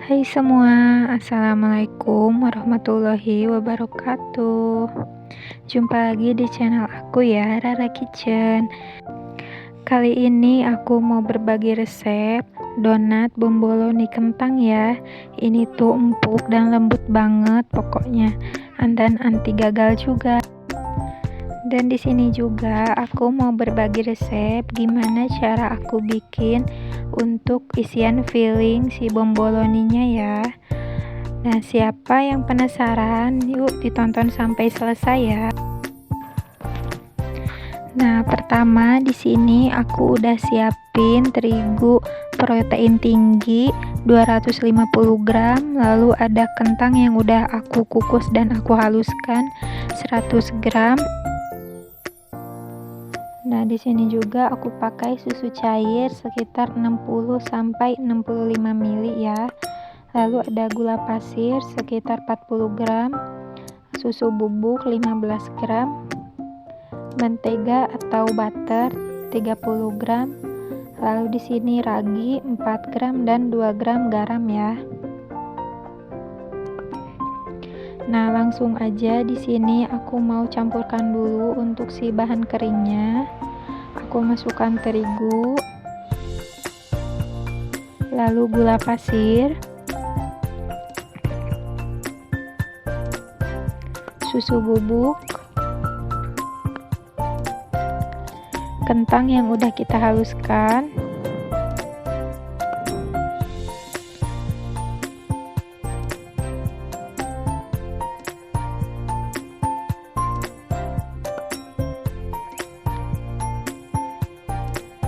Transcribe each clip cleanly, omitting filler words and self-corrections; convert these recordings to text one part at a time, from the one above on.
Hai semua, assalamualaikum warahmatullahi wabarakatuh. Jumpa lagi di channel aku ya, Rara Kitchen. Kali ini aku mau berbagi resep donat bomboloni kentang ya. Ini tuh empuk dan lembut banget pokoknya, dan anti gagal juga. Dan di sini juga aku mau berbagi resep gimana cara aku bikin untuk isian filling si bomboloninya ya. Nah, siapa yang penasaran? Yuk ditonton sampai selesai ya. Nah, pertama di sini aku udah siapin terigu protein tinggi 250 gram, lalu ada kentang yang udah aku kukus dan aku haluskan 100 gram. Nah, di sini juga aku pakai susu cair sekitar 60 sampai 65 ml ya. Lalu ada gula pasir sekitar 40 gram, susu bubuk 15 gram, mentega atau butter 30 gram. Lalu di sini ragi 4 gram dan 2 gram garam ya. Nah, langsung aja di sini aku mau campurkan dulu untuk si bahan keringnya. Aku masukkan terigu, lalu gula pasir, susu bubuk, kentang yang udah kita haluskan,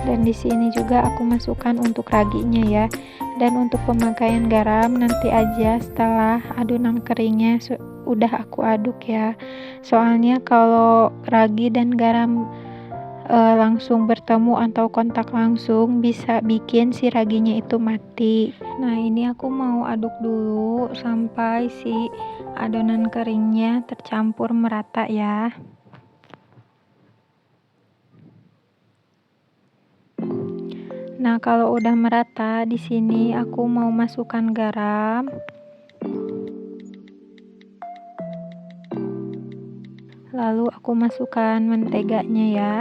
dan di sini juga aku masukkan untuk raginya ya. Dan untuk pemakaian garam nanti aja setelah adonan keringnya udah aku aduk ya. Soalnya kalau ragi dan garam langsung bertemu atau kontak langsung bisa bikin si raginya itu mati. Nah, ini aku mau aduk dulu sampai si adonan keringnya tercampur merata ya. Nah, kalau udah merata di sini aku mau masukkan garam. Lalu aku masukkan menteganya ya.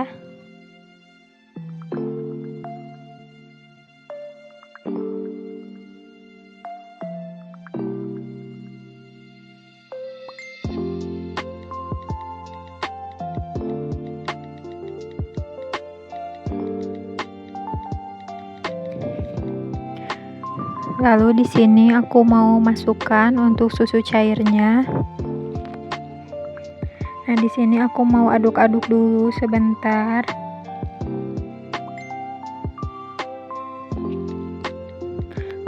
Lalu di sini aku mau masukkan untuk susu cairnya. Nah, di sini aku mau aduk-aduk dulu sebentar.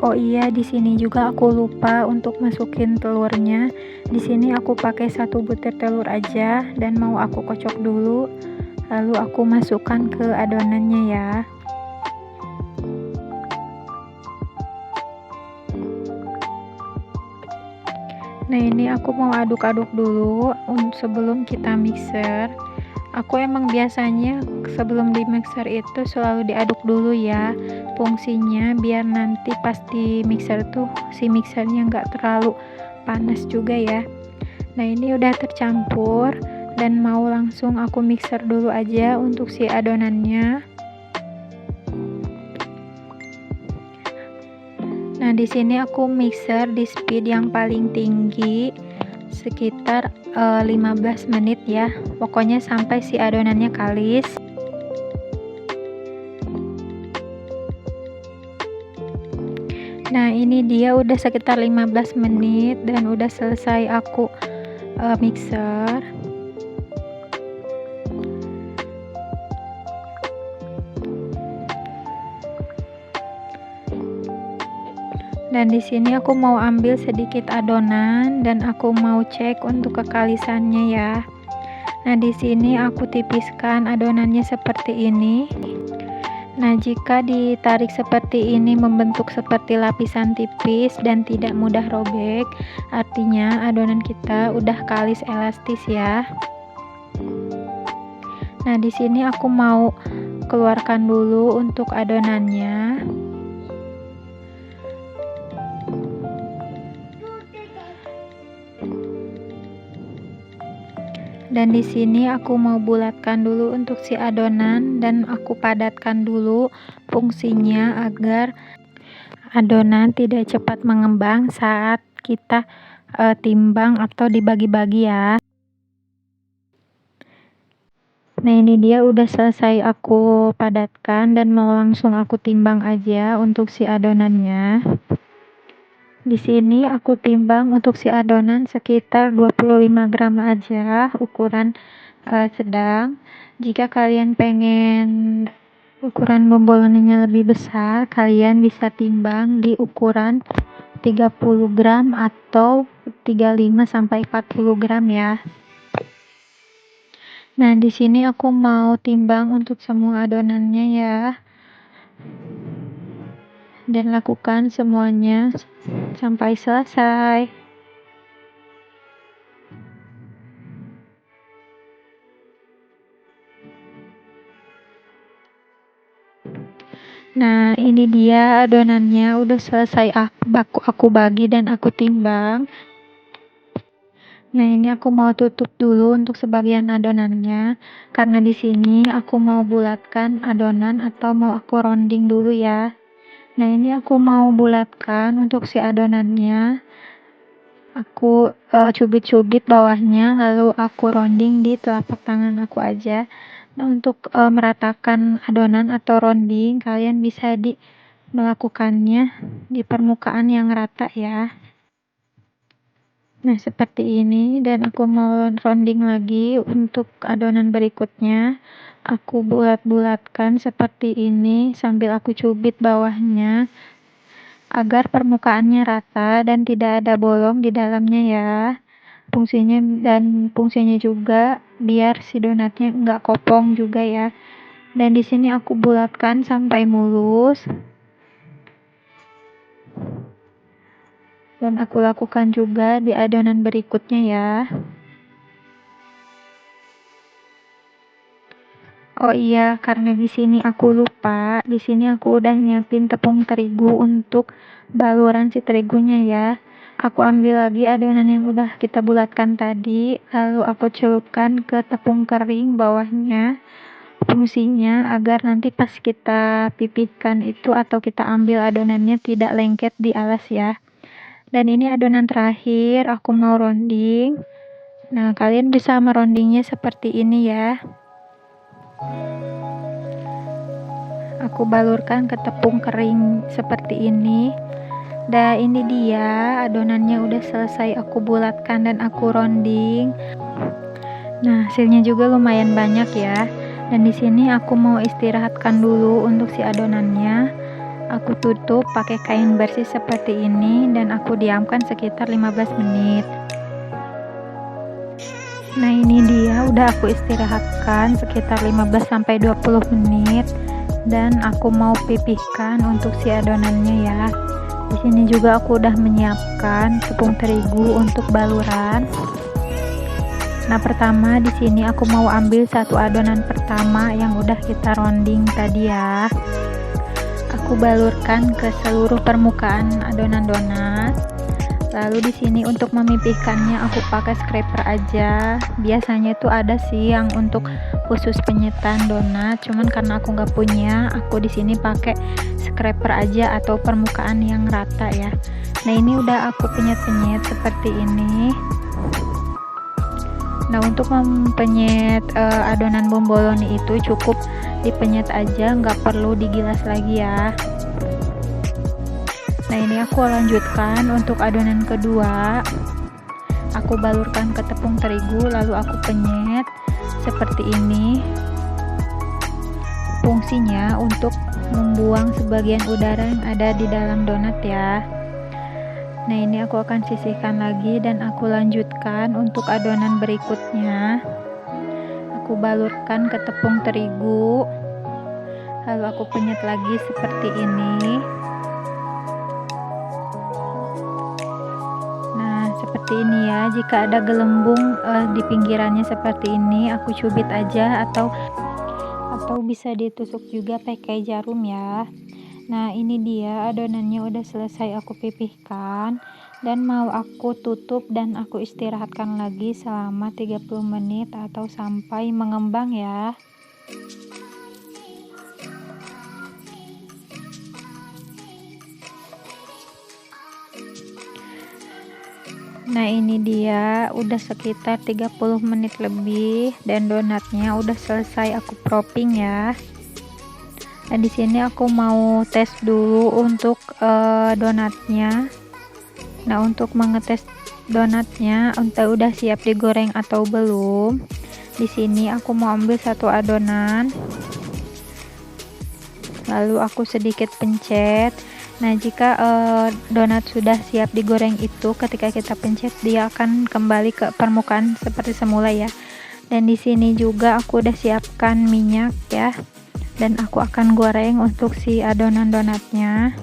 Oh iya, di sini juga aku lupa untuk masukin telurnya. Di sini aku pakai 1 butir telur aja dan mau aku kocok dulu. Lalu aku masukkan ke adonannya ya. Nah, ini aku mau aduk-aduk dulu sebelum kita mixer. Aku emang biasanya sebelum di mixer itu selalu diaduk dulu ya. Fungsinya biar nanti pas di mixer tuh si mixernya nggak terlalu panas juga ya. Nah, ini udah tercampur dan mau langsung aku mixer dulu aja untuk si adonannya. Nah, di sini aku mixer di speed yang paling tinggi sekitar 15 menit ya. Pokoknya sampai si adonannya kalis. Nah, ini dia udah sekitar 15 menit dan udah selesai aku mixer. Dan di sini aku mau ambil sedikit adonan dan aku mau cek untuk kekalisannya ya. Nah, di sini aku tipiskan adonannya seperti ini. Nah, jika ditarik seperti ini membentuk seperti lapisan tipis dan tidak mudah robek, artinya adonan kita udah kalis elastis ya. Nah, di sini aku mau keluarkan dulu untuk adonannya. Dan di sini aku mau bulatkan dulu untuk si adonan dan aku padatkan dulu fungsinya agar adonan tidak cepat mengembang saat kita timbang atau dibagi-bagi ya. Nah, ini dia udah selesai aku padatkan dan mau langsung aku timbang aja untuk si adonannya. Di sini aku timbang untuk si adonan sekitar 25 gram aja, ukuran sedang. Jika kalian pengen ukuran bombolonnya lebih besar, kalian bisa timbang di ukuran 30 gram atau 35 sampai 40 gram ya. Nah, di sini aku mau timbang untuk semua adonannya ya. Dan lakukan semuanya sampai selesai. Nah, ini dia adonannya udah selesai aku bagi dan aku timbang. Nah, ini aku mau tutup dulu untuk sebagian adonannya karena di sini aku mau bulatkan adonan atau mau aku rounding dulu ya. Nah, ini aku mau bulatkan untuk si adonannya. Aku cubit-cubit bawahnya lalu aku rounding di telapak tangan aku aja. Nah, untuk meratakan adonan atau rounding, kalian bisa melakukannya di permukaan yang rata ya. Nah, seperti ini, dan aku mau rounding lagi untuk adonan berikutnya. Aku bulat-bulatkan seperti ini sambil aku cubit bawahnya agar permukaannya rata dan tidak ada bolong di dalamnya ya. Fungsinya juga biar si donatnya nggak kopong juga ya. Dan di sini aku bulatkan sampai mulus. Dan aku lakukan juga di adonan berikutnya ya. Oh iya, karena di sini aku lupa, di sini aku udah nyiapin tepung terigu untuk baluran si terigunya ya. Aku ambil lagi adonan yang udah kita bulatkan tadi, lalu aku celupkan ke tepung kering bawahnya. Fungsinya agar nanti pas kita pipihkan itu atau kita ambil adonannya tidak lengket di alas ya. Dan ini adonan terakhir, aku mau rounding. Nah, kalian bisa merondingnya seperti ini ya. Aku balurkan ke tepung kering seperti ini. Dan ini dia adonannya udah selesai aku bulatkan dan aku rounding. Nah, hasilnya juga lumayan banyak ya. Dan di sini aku mau istirahatkan dulu untuk si adonannya. Aku tutup pakai kain bersih seperti ini dan aku diamkan sekitar 15 menit. Nah, ini dia udah aku istirahatkan sekitar 15 sampai 20 menit dan aku mau pipihkan untuk si adonannya ya. Di sini juga aku udah menyiapkan tepung terigu untuk baluran. Nah, pertama di sini aku mau ambil satu adonan pertama yang udah kita rounding tadi ya. Aku balurkan ke seluruh permukaan adonan donat. Lalu di sini untuk memipihkannya aku pakai scraper aja. Biasanya itu ada sih yang untuk khusus penyetan donat, cuman karena aku nggak punya, aku di sini pakai scraper aja atau permukaan yang rata ya. Nah, ini udah aku penyet-penyet seperti ini. Nah, untuk mempenyet adonan bomboloni itu cukup dipenyet aja, nggak perlu digilas lagi ya. Nah, ini aku lanjutkan untuk adonan kedua. Aku balurkan ke tepung terigu lalu aku penyet seperti ini. Fungsinya untuk membuang sebagian udara yang ada di dalam donat ya. Nah, ini aku akan sisihkan lagi dan aku lanjutkan untuk adonan berikutnya. Aku balurkan ke tepung terigu lalu aku penyet lagi seperti ini. Seperti ini ya, jika ada gelembung di pinggirannya seperti ini, aku cubit aja atau bisa ditusuk juga pakai jarum ya. Nah, ini dia adonannya udah selesai aku pipihkan Dan mau aku tutup dan aku istirahatkan lagi selama 30 menit atau sampai mengembang ya. Nah, ini dia udah sekitar 30 menit lebih dan donatnya udah selesai aku propping ya. Nah, di sini aku mau tes dulu untuk donatnya. Nah, untuk mengetes donatnya entah udah siap digoreng atau belum. Di sini aku mau ambil satu adonan. Lalu aku sedikit pencet. Nah, jika donat sudah siap digoreng itu, ketika kita pencet dia akan kembali ke permukaan seperti semula ya. Dan di sini juga aku udah siapkan minyak ya. Dan aku akan goreng untuk si adonan donatnya.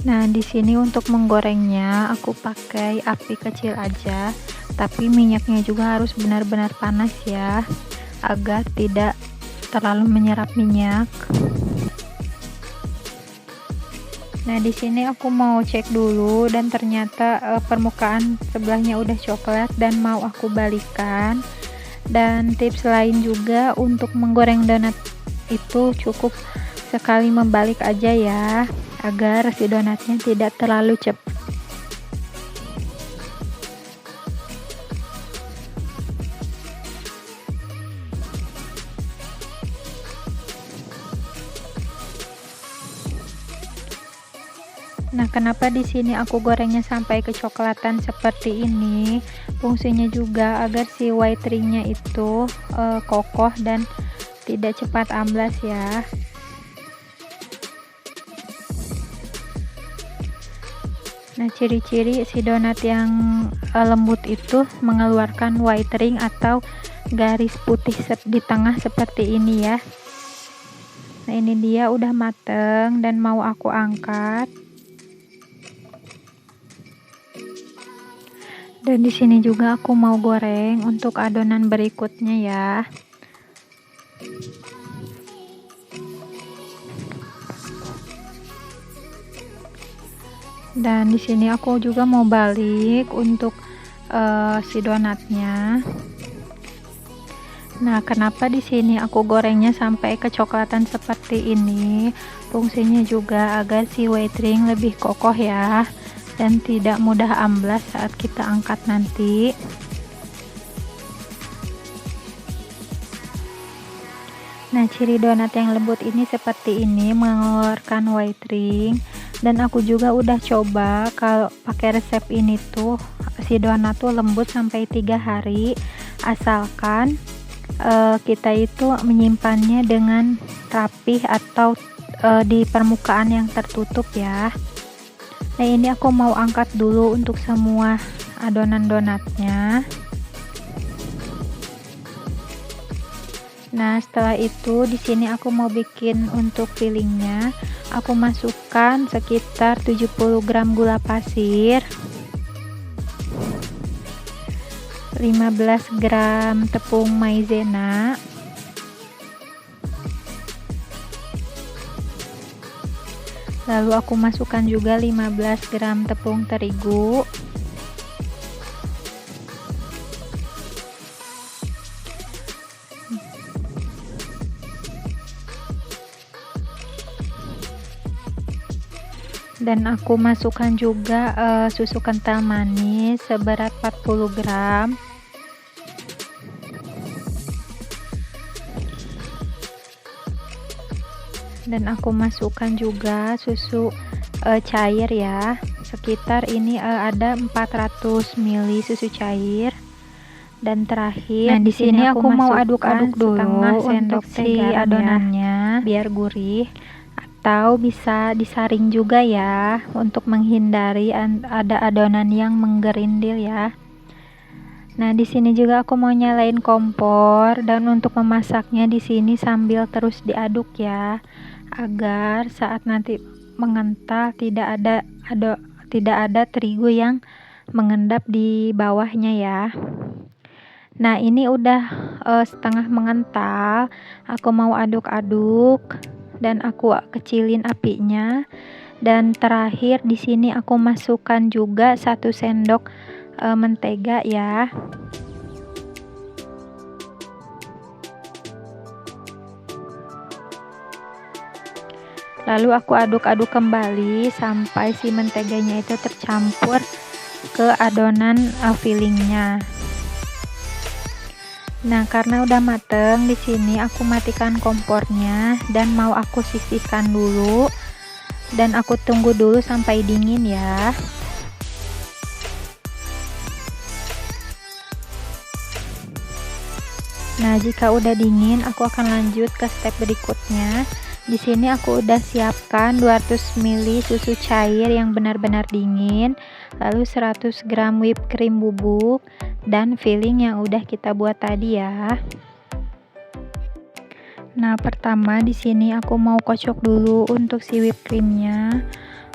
Nah, di sini untuk menggorengnya aku pakai api kecil aja, tapi minyaknya juga harus benar-benar panas ya, agar tidak terlalu menyerap minyak. Nah, di sini aku mau cek dulu dan ternyata permukaan sebelahnya udah coklat dan mau aku balikan. Dan tips lain juga untuk menggoreng donat itu cukup sekali membalik aja ya, agar si donatnya tidak terlalu cepat. Nah, kenapa di sini aku gorengnya sampai kecoklatan seperti ini? Fungsinya juga agar si white ringnya itu kokoh dan tidak cepat amblas ya. Nah, ciri-ciri si donat yang lembut itu mengeluarkan white ring atau garis putih di tengah seperti ini ya. Nah, ini dia udah mateng dan mau aku angkat. Dan di sini juga aku mau goreng untuk adonan berikutnya ya. Dan di sini aku juga mau balik untuk si donatnya. Nah, kenapa di sini aku gorengnya sampai kecoklatan seperti ini? Fungsinya juga agar si white ring lebih kokoh ya, dan tidak mudah amblas saat kita angkat nanti. Nah, ciri donat yang lembut ini seperti ini, mengeluarkan white ring. Dan aku juga udah coba kalau pakai resep ini tuh si donat tuh lembut sampai 3 hari, asalkan kita itu menyimpannya dengan rapih atau di permukaan yang tertutup ya. Nah, ini aku mau angkat dulu untuk semua adonan donatnya. Nah, setelah itu di sini aku mau bikin untuk fillingnya. Aku masukkan sekitar 70 gram gula pasir, 15 gram tepung maizena, lalu aku masukkan juga 15 gram tepung terigu, dan aku masukkan juga susu kental manis seberat 40 gram. Dan aku masukkan juga susu cair ya, sekitar ini ada 400 ml susu cair. Dan terakhir, nah, di sini aku mau aduk-aduk dulu untuk si adonannya biar gurih, atau bisa disaring juga ya untuk menghindari ada adonan yang menggerindil ya. Nah, di sini juga aku mau nyalain kompor, dan untuk memasaknya di sini sambil terus diaduk ya, agar saat nanti mengental tidak ada terigu yang mengendap di bawahnya ya. Nah, ini udah setengah mengental. Aku mau aduk-aduk dan aku kecilin apinya. Dan terakhir di sini aku masukkan juga 1 sendok mentega ya. Lalu aku aduk-aduk kembali sampai si menteganya itu tercampur ke adonan fillingnya. Nah, karena udah mateng, di sini aku matikan kompornya dan mau aku sisihkan dulu dan aku tunggu dulu sampai dingin ya. Nah, jika udah dingin, aku akan lanjut ke step berikutnya. Di sini aku udah siapkan 200 ml susu cair yang benar-benar dingin, lalu 100 gram whipped cream bubuk dan filling yang udah kita buat tadi ya. Nah, pertama di sini aku mau kocok dulu untuk si whipped creamnya.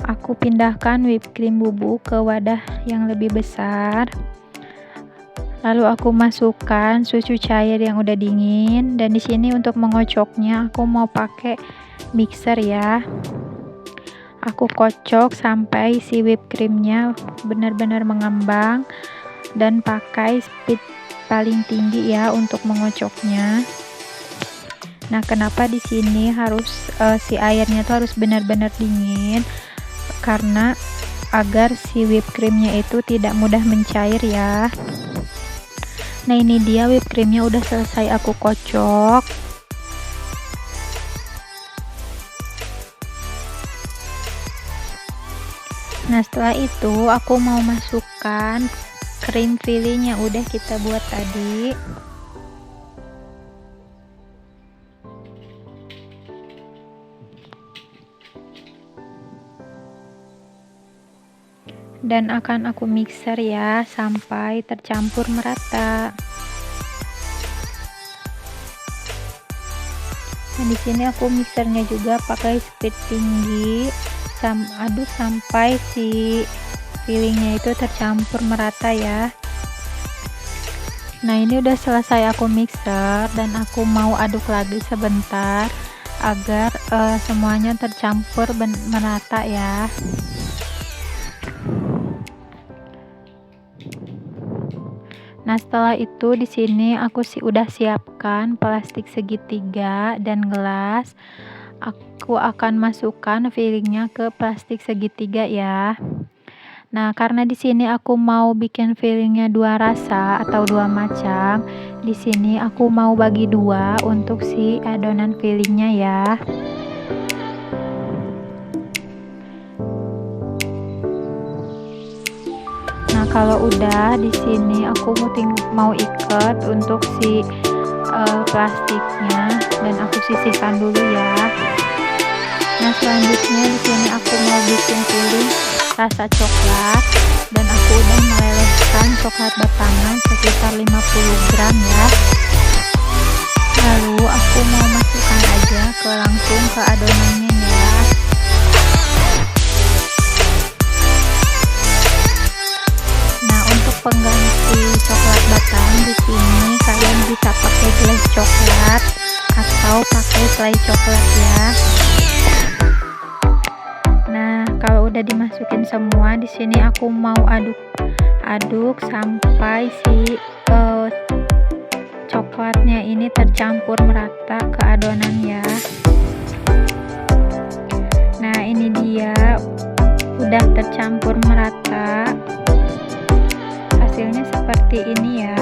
Aku pindahkan whipped cream bubuk ke wadah yang lebih besar. Lalu aku masukkan susu cair yang udah dingin, dan di sini untuk mengocoknya aku mau pakai mixer ya. Aku kocok sampai si whipped creamnya benar-benar mengembang dan pakai speed paling tinggi ya untuk mengocoknya. Nah, kenapa di sini harus si airnya tuh harus benar-benar dingin? Karena agar si whipped creamnya itu tidak mudah mencair ya. Nah, ini dia whipped creamnya udah selesai aku kocok. Nah, setelah itu aku mau masukkan cream filling yang udah kita buat tadi. Dan akan aku mixer ya sampai tercampur merata. Nah, di sini aku mixernya juga pakai speed tinggi. Aduk sampai si fillingnya itu tercampur merata ya. Nah, ini udah selesai aku mixer dan aku mau aduk lagi sebentar agar semuanya tercampur merata ya. Nah, setelah itu di sini aku udah siapkan plastik segitiga dan gelas. Aku akan masukkan fillingnya ke plastik segitiga ya. Nah, karena di sini aku mau bikin fillingnya 2 rasa atau 2 macam, di sini aku mau bagi 2 untuk si adonan fillingnya ya. Nah, kalau udah di sini aku mau ikat untuk si plastiknya dan aku sisihkan dulu ya. Nah, selanjutnya di sini aku mau bikin filling rasa coklat dan aku udah melelehkan coklat batangan sekitar 50 gram ya. Lalu aku mau masukkan aja langsung ke adonannya ya. Nah, untuk pengganti coklat batang di sini kalian bisa pakai glaze coklat atau pakai selai coklat ya. Nah, kalau udah dimasukin semua, di sini aku mau aduk sampai si coklatnya ini tercampur merata ke adonan ya. Nah, ini dia udah tercampur merata. Hasilnya seperti ini ya.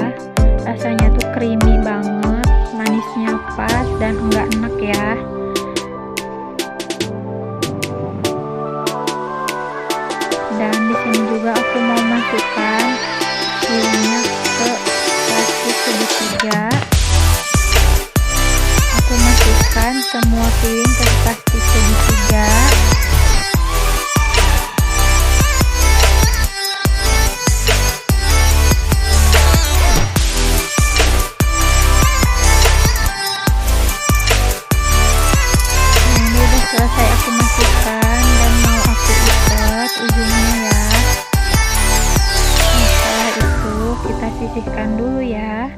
Rasanya tuh creamy banget, manisnya pas dan enggak enak ya. Dan di sini juga aku mau masukkan fillingnya ke plastik segitiga. Aku masukkan semua filling ke plastik segitiga. Nah, ini udah selesai aku masukkan dan mau aku ikat ujungnya ya. Nah, setelah itu kita sisihkan dulu ya.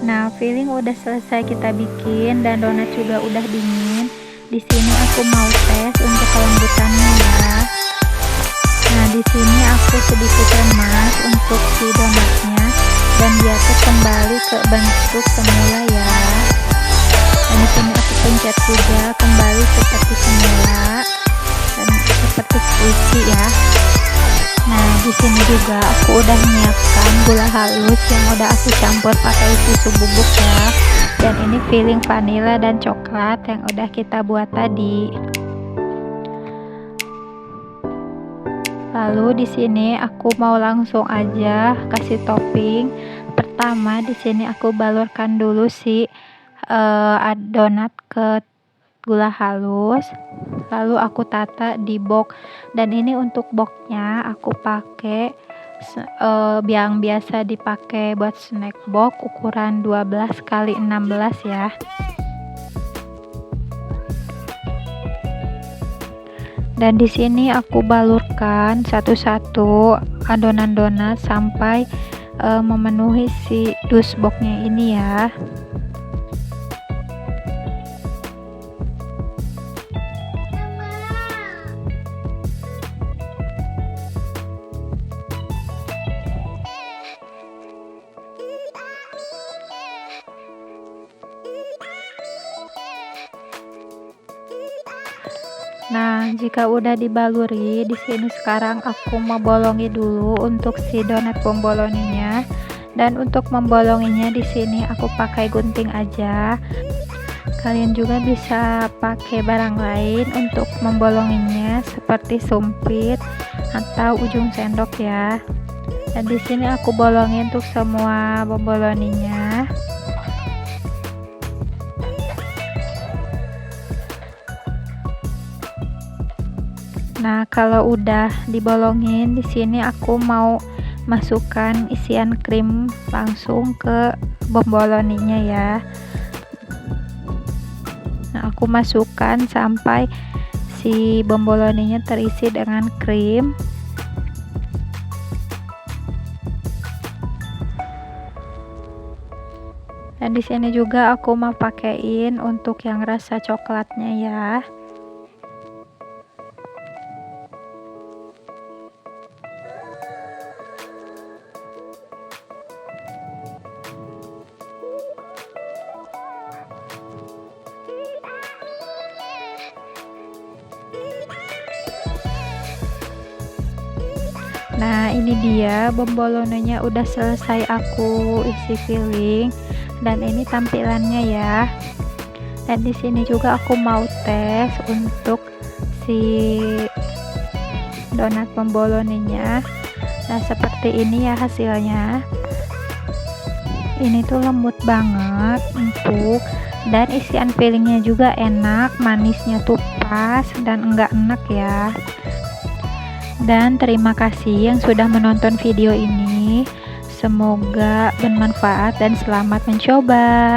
Nah, filling udah selesai kita bikin dan donat juga udah dingin. Di sini aku mau tes untuk kelembutannya ya. Nah, di sini aku sedikit remas untuk si donatnya dan dia tuh kembali ke bentuk semula ya. Dan di sini aku pencet juga kembali seperti semula dan seperti squishy ya. Nah, di sini juga aku udah menyiapkan gula halus yang udah aku campur pakai susu bubuk ya. Dan ini filling vanila dan coklat yang udah kita buat tadi. Lalu di sini aku mau langsung aja kasih topping. Pertama di sini aku balurkan dulu si donat ke gula halus, lalu aku tata di box. Dan ini untuk boxnya aku pakai yang biasa dipakai buat snack box ukuran 12 x 16 ya. Dan di sini aku balurkan satu-satu adonan donat sampai memenuhi si dus boxnya ini ya. Nah, jika udah dibaluri, di sini sekarang aku mau bolongi dulu untuk si donat bomboloninya. Dan untuk membolonginya di sini aku pakai gunting aja. Kalian juga bisa pakai barang lain untuk membolonginya seperti sumpit atau ujung sendok ya. Dan di sini aku bolongin untuk semua bomboloninya. Nah, kalau udah dibolongin, di sini aku mau masukkan isian krim langsung ke bomboloninya ya. Nah, aku masukkan sampai si bomboloninya terisi dengan krim. Dan di sini juga aku mau pakein untuk yang rasa coklatnya ya. Nah, ini dia bomboloninya udah selesai aku isi filling dan ini tampilannya ya. Dan di sini juga aku mau tes untuk si donat bomboloninya. Nah, seperti ini ya hasilnya. Ini tuh lembut banget, empuk, dan isian fillingnya juga enak, manisnya tuh pas dan enggak enak ya. Dan terima kasih yang sudah menonton video ini. Semoga bermanfaat dan selamat mencoba.